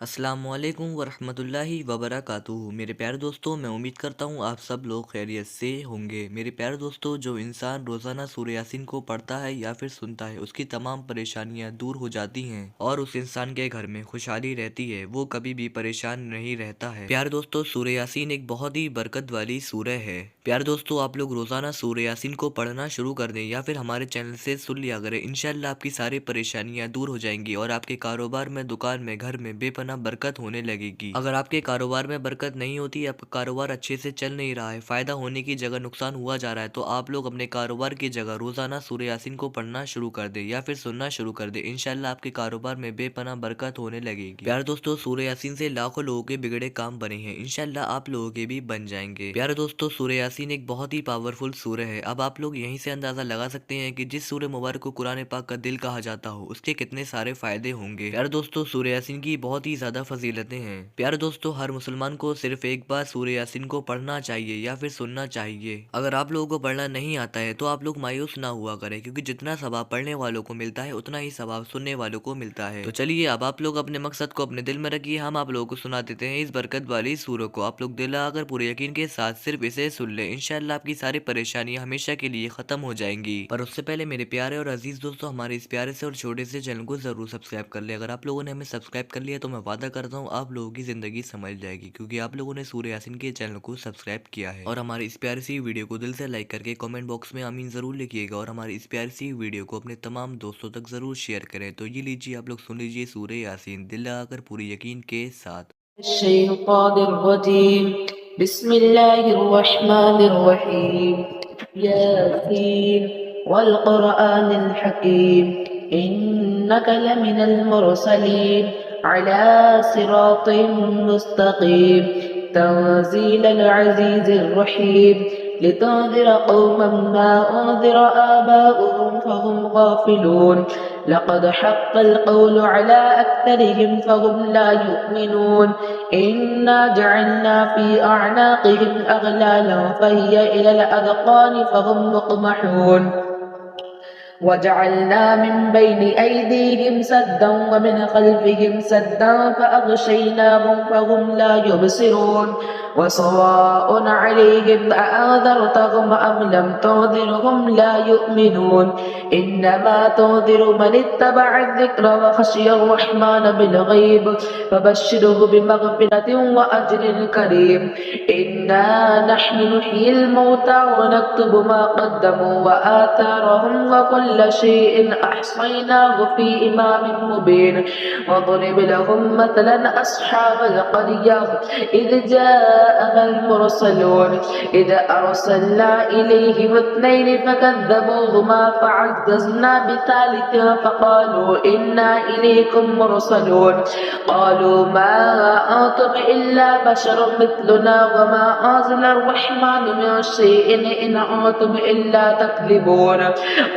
अस्सलामुअलैकुम वरहमतुल्लाहि वबरकातुहू। मेरे प्यारे दोस्तों, मैं उम्मीद करता हूँ आप सब लोग खैरियत से होंगे। मेरे प्यारे दोस्तों, जो इंसान रोज़ाना सूरह यासीन को पढ़ता है या फिर सुनता है, उसकी तमाम परेशानियाँ दूर हो जाती हैं और उस इंसान के घर में खुशहाली रहती है। वो कभी भी परेशान नहीं रहता है। प्यारे दोस्तों, सूरह यासीन एक बहुत ही बरकत वाली सूरह है। प्यारे दोस्तों, आप लोग रोज़ाना सूरह यासीन को पढ़ना शुरू कर दें या फिर हमारे चैनल से सुन लिया करें। इंशाल्लाह आपकी सारी परेशानियाँ दूर हो जाएंगी और आपके कारोबार में, दुकान में, घर में बेपनाह बरकत होने लगेगी। अगर आपके कारोबार में बरकत नहीं होती, आपका कारोबार अच्छे से चल नहीं रहा है, फायदा होने की जगह नुकसान हुआ जा रहा है, तो आप लोग अपने कारोबार की जगह रोजाना सूरह यासीन को पढ़ना शुरू कर दे या फिर सुनना शुरू कर दे। इंशाल्लाह आपके कारोबार में बेपनाह बरकत होने लगेगी। प्यारे दोस्तों, सूरह यासीन से लाखों लोगों के बिगड़े काम बने हैं, इंशाल्लाह आप लोगों के भी बन जाएंगे। प्यारे दोस्तों, सूरह यासीन एक बहुत ही पावरफुल सूरह है। अब आप लोग यहीं से अंदाजा लगा सकते हैं कि जिस सूरह मुबारक को कुरान पाक का दिल कहा जाता हो, उसके कितने सारे फायदे होंगे। प्यारे दोस्तों, सूरह यासीन की बहुत ही ज्यादा फजीलतें हैं। प्यारे दोस्तों, हर मुसलमान को सिर्फ एक बार सूरह यासीन को पढ़ना चाहिए या फिर सुनना चाहिए। अगर आप लोगों को पढ़ना नहीं आता है तो आप लोग मायूस ना हुआ करें, क्योंकि जितना सवाब पढ़ने वालों को मिलता है उतना ही सवाब सुनने वालों को मिलता है। तो चलिए, अब आप लोग अपने मकसद को अपने दिल में रखिए। हम आप लोगों को सुना देते हैं इस बरकत वाली सूरह को। आप लोग दिल लगाकर पूरे यकीन के साथ सिर्फ इसे सुन ले, इंशाल्लाह आपकी सारी परेशानियां हमेशा के लिए खत्म हो जाएंगी। पर उससे पहले मेरे प्यारे और अजीज दोस्तों, हमारे इस प्यारे से और छोटे से चैनल को जरूर सब्सक्राइब कर ले। अगर आप लोगों ने हमें सब्सक्राइब कर लिया तो मैं वादा करता हूँ आप लोगों की ज़िंदगी समझ जाएगी, क्योंकि आप लोगों ने सूरह यासीन के चैनल को सब्सक्राइब किया है। और हमारी इस प्यारी सी वीडियो को दिल से लाइक करके कमेंट बॉक्स में आमीन ज़रूर लिखिएगा और हमारी इस प्यारी सी वीडियो को अपने तमाम दोस्तों तक ज़रूर शेयर करें। तो ये लीजिए, आप लोग सुन लीजिए सूरह यासीन दिल लगाकर पूरी यकीन के साथ। बिस्मिल्लाहिर्रहमानिर्रहीम। यासीन वल क़ुरआनिल हकीम इन्नका लमिनल मुरसलीन अला सिरातिम मुस्तकीम तंज़ीलल अज़ीज़िर रहीम लितुन्ज़िर क़ौमन मा उन्ज़िर आबाउहुम फ़हुम गाफ़िलून लक़द हक़्क़ल क़ौलु अला अक्सरिहिम फ़हुम ला युमिनून इन्ना जअलना फ़ी अअनाक़िहिम अग़लालन फ़हिय इलल अज़क़ानि फ़हुम मुक़महून वजअलना मिन बैनि अयदीहिम सद्दन वमिन ख़ल्फ़िहिम सद्दन फ़अग़शयनाहुम फ़हुम ला युबसिरून वसवाअन अलैहिम अअन्ज़रतहुम अम लम तुन्ज़िरहुम ला युमिनून इन्नमा तुन्ज़िरु मन इत्तबअ अज़्ज़िक्र वख़शिय अर्रहमान बिलग़ैब फबश्शिरहु बिमग़फ़िरतिन वअज्रिन करीम इन्ना नहनु नुह्यिल मौता वनक्तुबु मा क़द्दमू वआथारहुम वकुल्ल शैइन अहसयनाहु फ़ी इमामिन मुबीन वضرب لهم مثلا أصحاب القرية إذ جاءها المرسلون إذ أرسلنا إليهم اثنين فكذبوهما فعززنا بثالث فقالوا إنا إليكم مرسلون قالوا ما أنتم إلا بشر مثلنا وما أنزل الرحمن من شيء إن أنتم إلا تكذبون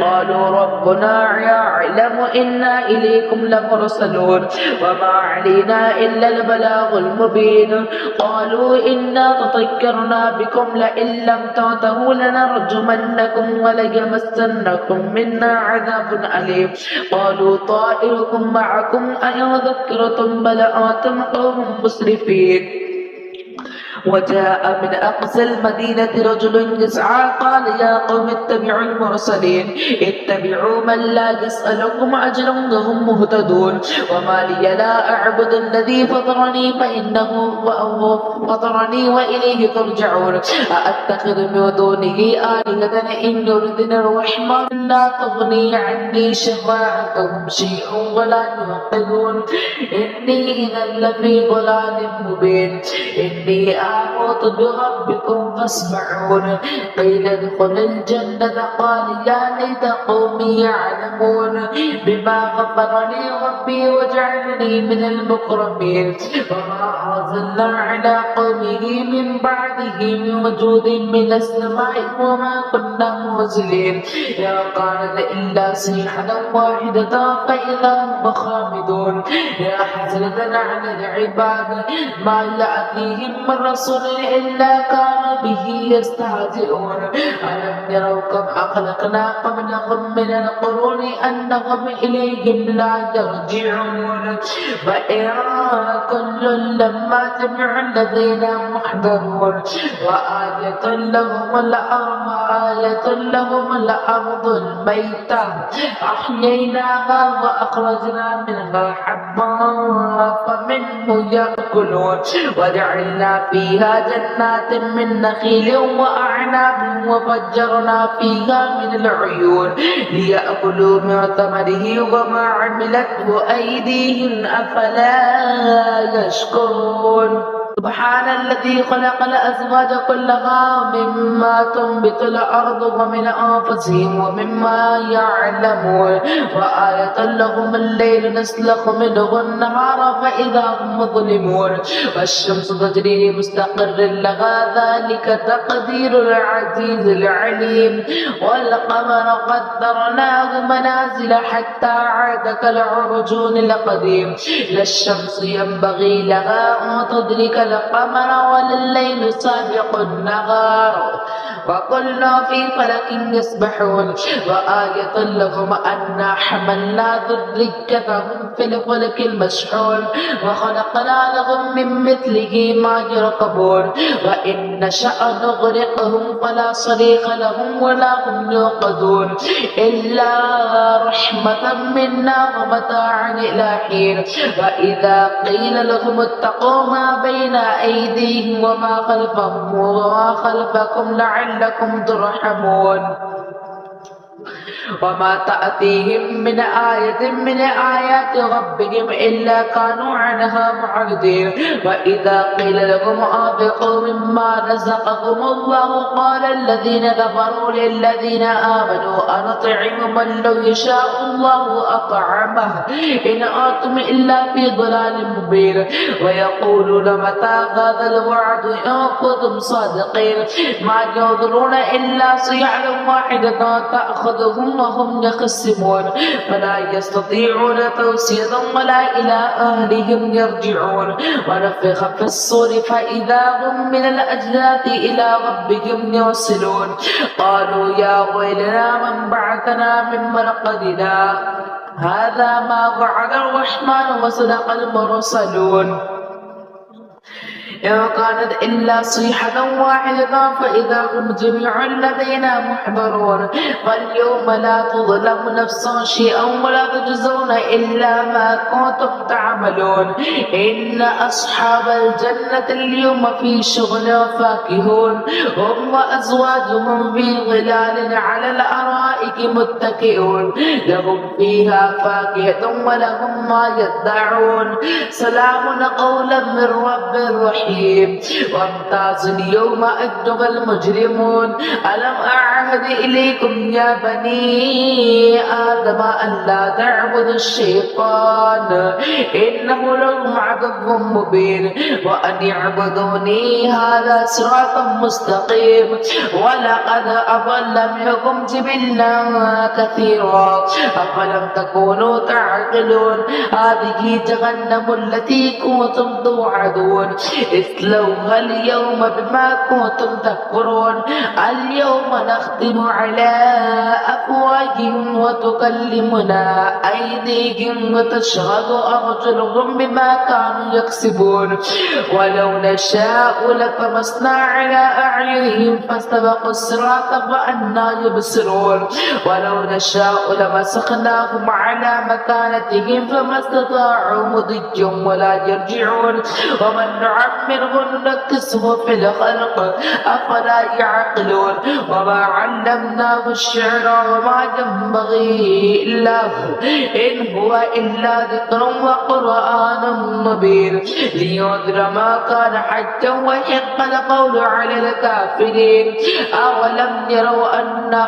قالوا ربنا يعلم إنا إليكم لمرسلون وما علينا إلا البلاغ المبين قالوا إنا تطيرنا بكم لئن لم تنتهوا لنرجمنكم وليمسنكم منا عذاب أليم قالوا طائركم معكم أئن ذكرتم بل أنتم قوم مسرفين وجاء من أقصى المدينة رجل يسعى قال يا قوم اتبعوا المرسلين اتبعوا من لا يسألكم أجرا وهم مهتدون وما لي لا أعبد الذي فطرني فإنه فطرني وإليه ترجعون أأتخذ من دونه آلهة إن يردن الرحمن لا تغني عني شفاعتهم شيئا ولا ينقذون إني إذا لفي ضلال مبين إني آمنت بربكم فاسمعون قيل ادخل الجنة قال يا ليت قومي يعلمون بما غفر لي ربي وجعلني من المكرمين وما أرسلنا على قومه من بعده من وجود من السماء وما كنا منزلين يا كانت إلا صيحة واحدة فإذا هم خامدون يا حسرة على العباد ما يأتيهم من رسول إلا كان كانوا به يستهزئون ألم يروا كم أخلقنا قبلهم من القرون أنهم إليهم لا يرجعون وإن كل لما جميع الذين محضرون وآية لهم الأرض الميتة أحييناها وأخرجنا منها حبا فمنه يأكلون وجعلنا فيها جنات من نخيل وأعناب وفجرنا فيها من العيون ليأكلوا من ثمره وما عملته أيديهم أفلا يشكرون سبحان الذي خلق الأزواج كلها مما تنبت الأرض ومن أنفسهم ومما يعلمون وآية لهم الليل نسلخ منه النهار فإذا هم مظلمون والشمس تجري لمستقر لها ذلك تقدير العزيز العليم والقمر قدرناه منازل حتى عاد كالعرجون القديم لا الشمس ينبغي لها أن تدرك القمر ولا الليل سابق النهار وكل في فلك يسبحون وآية لهم أنا حملنا ذريتهم في الفلك المشحون وخلقنا لهم من مثله ما يركبون وإن نشأ نغرقهم فلا صريخ لهم ولا هم يوقظون إلا رحمة منا ومتاعا إلى حين وإذا قيل لهم اتقوا ما بين أيديهم وما خلفكم لعلكم ترحمون وما تأتيهم من آية من آيات ربهم إلا كانوا عنها معرضين وإذا قيل لهم أنفقوا مما رزقكم الله قال الذين كفروا للذين آمنوا أنطعم من لو يشاء الله أطعمه إن أنتم إلا في ضلال مبين ويقولون متى هذا الوعد إن كنتم صادقين ما ينظرون إلا صيحة واحدة تأخذهم وهم يخصمون فلا يستطيعون توصية ولا إلى أهلهم يرجعون ونفخ في الصور فإذا هم من الأجداث إلى ربهم يوصلون قالوا يا ويلنا من بعثنا من مرقدنا هذا ما وعد الرحمن وصدق المرسلون إن كانت إلا صيحة واحدة فإذا هم جميع الذين محضرون فاليوم لا تظلم نفس شيئا ولا تجزون إلا ما كنتم تعملون إن أصحاب الجنة اليوم في شغل فاكهون هم وأزواجهم في ظلال على الأرائك متكئون لهم فيها فاكهة ولهم ما يدعون سلام قولا من رب رحيم وامتاز اليوم أيها المجرمون ألم أعهد إليكم يا بني آدم أن لا تعبدوا الشيطان إنه لكم عدو مبين وأن اعبدوني هذا صراط مستقيم ولقد أضل منكم جبلا كثيرا أفلم تكونوا تعقلون هذه جهنم التي كنتم توعدون اصلوها اليوم بما كنتم تكفرون اليوم نختم على أفواههم وتكلمنا أيديهم وتشهد أرجلهم بما كانوا يكسبون ولو نشاء لطمسنا على أعينهم فاستبقوا الصراط فأنى يبصرون ولو نشاء لمسخناهم على مكانتهم فما استطاعوا مضيا ولا يرجعون ومن نعمره ننكسه في الخلق أفلا يعقلون وما علمناه الشعر وما ينبغي له إن هو إلا ذكر وقرآن مبين لينذر ما كان حجا ويحق القول على الكافرين أولم يروا أنا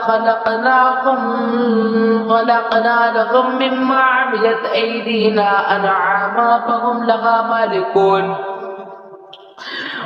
خلقنا لهم مما عملت أيدينا أنعاما فهم لها مالكون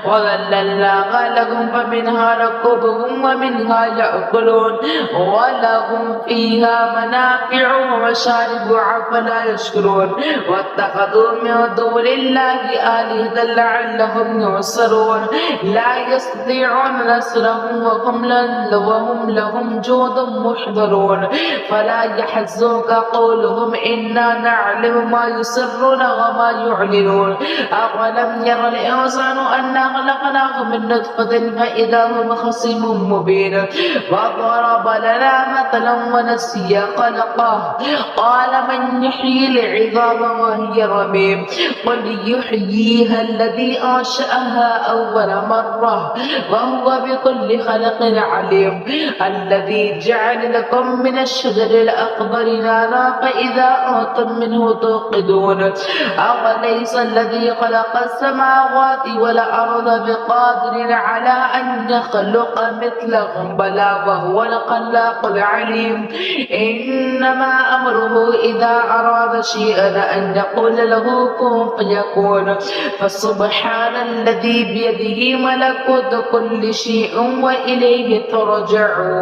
وذللناها لهم فمنها ركوبهم ومنها يأكلون ولهم فيها منافع ومشارب أفلا يشكرون واتخذوا من دون الله آلهة لعلهم ينصرون لا يستطيعون نصرهم وهم لهم جند محضرون فلا يحزنك قولهم إنا نعلم ما يسرون وما يعلنون أولم ير الإنسان أنا خلقناه من نطفة فإذا هو خصيم مبين وضرب لنا مثلا ونسي خلقه قال من يحيي العظام وهي رميم قل يحييها الذي أنشأها أول مرة وهو بكل خلق عليم الذي جعل لكم من الشجر الأخضر نارا فإذا أنتم منه توقدون أوليس الذي خلق السماوات والأرض بقادر على أن يخلق مثلهم بلى وهو الخلاق العليم إنما أمره إذا أراد شيئا أن يقول له كن فيكون فسبحان الذي بيده ملكوت كل شيء وإليه ترجعون